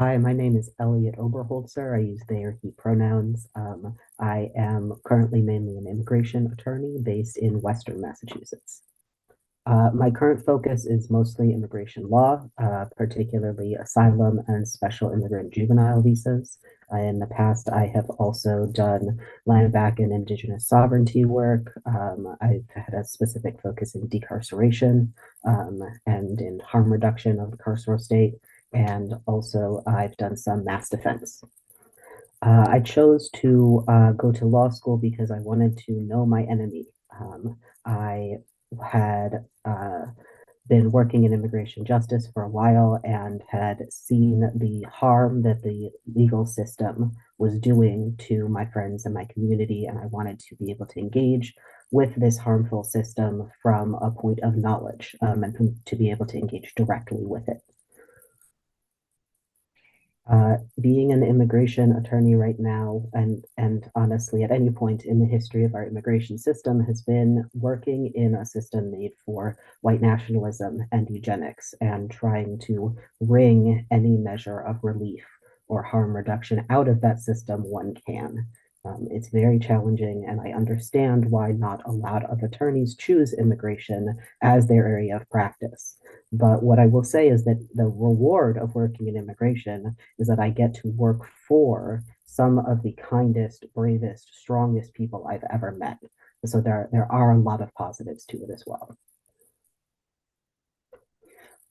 Hi, my name is Elliot Oberholtzer. I use they or he pronouns. I am currently mainly an immigration attorney based in Western Massachusetts. My current focus is mostly immigration law, particularly asylum and special immigrant juvenile visas. In the past, I have also done land back and indigenous sovereignty work. I've had a specific focus in decarceration and in harm reduction of the carceral state. And also, I've done some mass defense. I chose to go to law school because I wanted to know my enemy. I had been working in immigration justice for a while and had seen the harm that the legal system was doing to my friends and my community, and I wanted to be able to engage with this harmful system from a point of knowledge and to be able to engage directly with it. Being an immigration attorney right now, and honestly, at any point in the history of our immigration system, has been working in a system made for white nationalism and eugenics, and trying to wring any measure of relief or harm reduction out of that system one can. It's very challenging, and I understand why not a lot of attorneys choose immigration as their area of practice. But what I will say is that the reward of working in immigration is that I get to work for some of the kindest, bravest, strongest people I've ever met. So there are a lot of positives to it as well.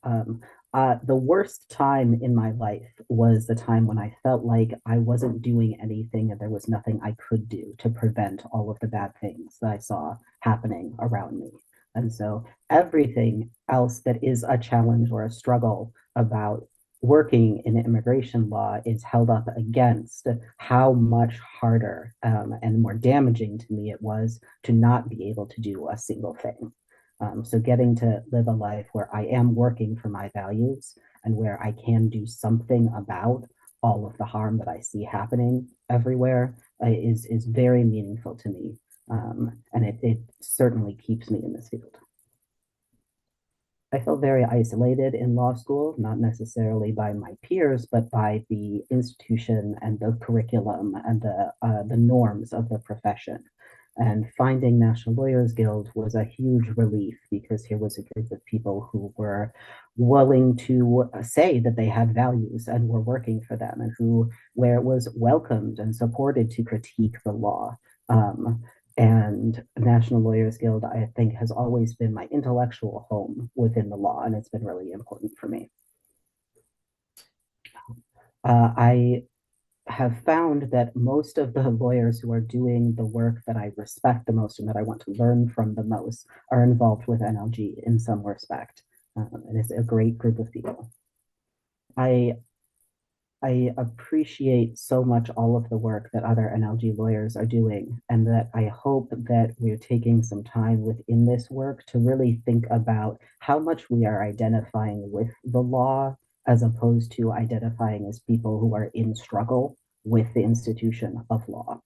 Um, the worst time in my life was the time when I felt like I wasn't doing anything and there was nothing I could do to prevent all of the bad things that I saw happening around me. And so everything else that is a challenge or a struggle about working in immigration law is held up against how much harder and more damaging to me it was to not be able to do a single thing. So getting to live a life where I am working for my values and where I can do something about all of the harm that I see happening everywhere is very meaningful to me. And it certainly keeps me in this field. I felt very isolated in law school, not necessarily by my peers, but by the institution and the curriculum and the norms of the profession. And finding National Lawyers Guild was a huge relief because here was a group of people who were willing to say that they had values and were working for them, and who where it was welcomed and supported to critique the law. And National Lawyers Guild, I think, has always been my intellectual home within the law, and it's been really important for me. I have found that most of the lawyers who are doing the work that I respect the most and that I want to learn from the most are involved with NLG in some respect. And it's a great group of people. I I appreciate so much all of the work that other NLG lawyers are doing, and that I hope that we're taking some time within this work to really think about how much we are identifying with the law as opposed to identifying as people who are in struggle with the institution of law.